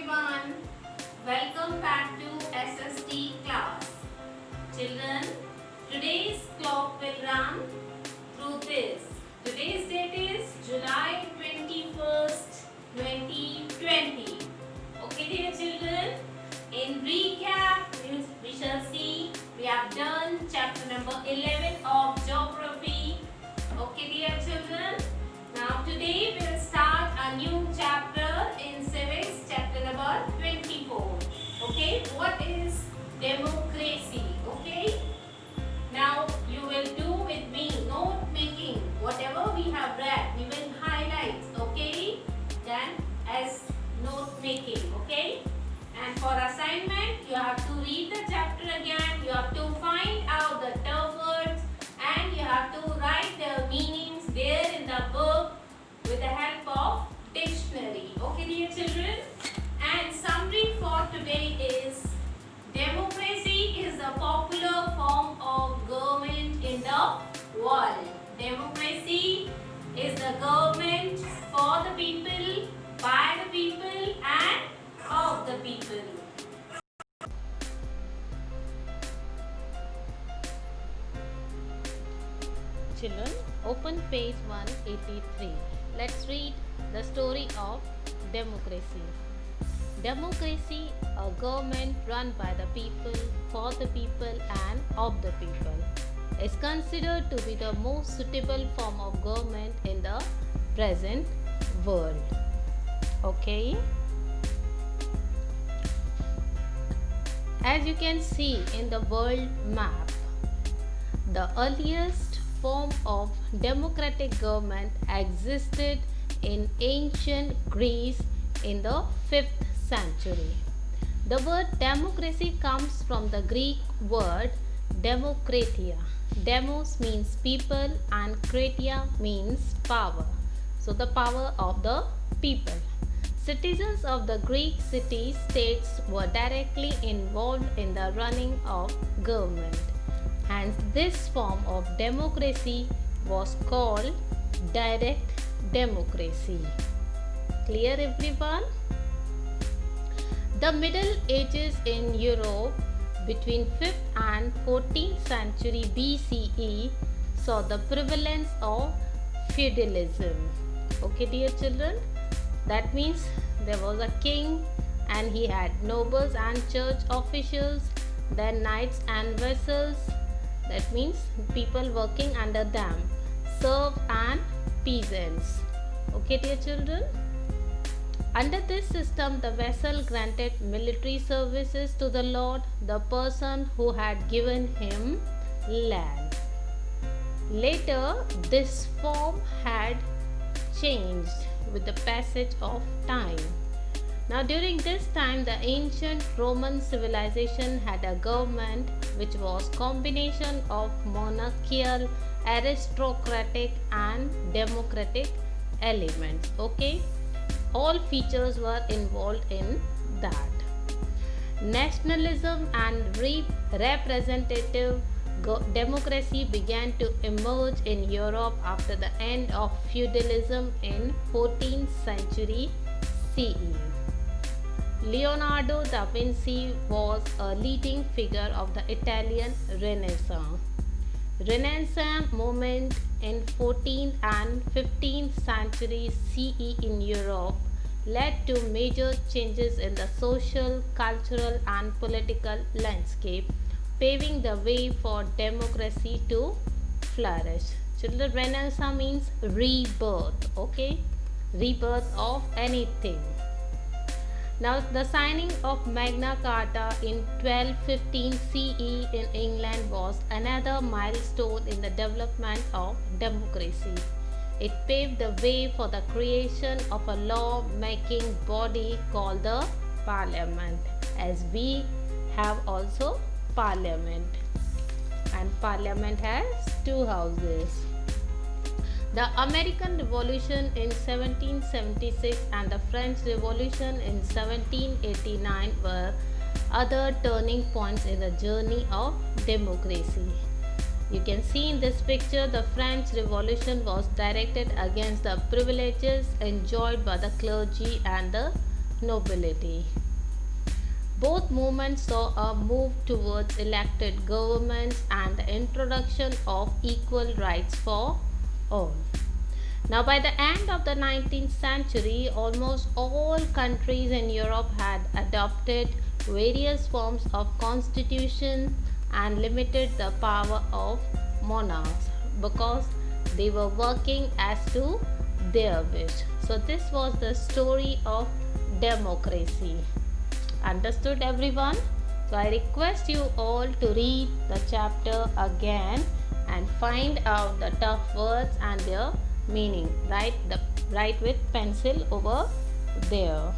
everyone. Welcome back to SST class. Children, today's clock will run through this. Today's date is July 21st, 2020. Okay dear children, in recap we shall see we have done chapter number 11 of geography. Okay dear children, now today we will start a new chapter in civics, chapter number 24. Okay, what is democracy? Okay, now you will do with me note making. Whatever we have read, we will highlight. Okay, then as note making. Okay, and for assignment, you have to read the chapter again. You have to find out the term words and you have to write the meanings there in the book with the help of dictionary. Okay dear children, and summary for today is democracy is the popular form of government in the world. Democracy is the government for the people, by the people and of the people. Children, open page 183. Let's read the story of democracy. Democracy, a government run by the people, for the people and of the people, is considered to be the most suitable form of government in the present world. Okay? As you can see in the world map, the earliest form of democratic government existed in ancient Greece in the 5th century. The word democracy comes from the Greek word demokratia. Demos means people and kratia means power. So the power of the people. Citizens of the Greek city-states were directly involved in the running of government. Hence, this form of democracy was called direct democracy. Clear everyone? The Middle Ages in Europe between 5th and 14th century BCE saw the prevalence of feudalism. Okay dear children, that means there was a king and he had nobles and church officials, then knights and vassals. That means people working under them, serfs and peasants. Okay dear children. Under this system, the vassal granted military services to the lord, the person who had given him land. Later, this form had changed with the passage of time. Now during this time, the ancient Roman civilization had a government which was combination of monarchical, aristocratic and democratic elements. Okay, all features were involved in that. Nationalism and representative democracy began to emerge in Europe after the end of feudalism in 14th century CE. Leonardo da Vinci was a leading figure of the Italian Renaissance. Renaissance movement in 14th and 15th century CE in Europe led to major changes in the social, cultural and political landscape, paving the way for democracy to flourish. Children, Renaissance means rebirth, okay? Rebirth of anything. Now, the signing of Magna Carta in 1215 CE in England was another milestone in the development of democracy. It paved the way for the creation of a law-making body called the Parliament, as we have also Parliament, and Parliament has two houses. The American Revolution in 1776 and the French Revolution in 1789 were other turning points in the journey of democracy. You can see in this picture the French Revolution was directed against the privileges enjoyed by the clergy and the nobility. Both movements saw a move towards elected governments and the introduction of equal rights for all. Now, by the end of the 19th century, almost all countries in Europe had adopted various forms of constitution and limited the power of monarchs because they were working as to their wish. So, this was the story of democracy. Understood, everyone? So, I request you all to read the chapter again and find out the tough words and their meaning. Write with pencil over there.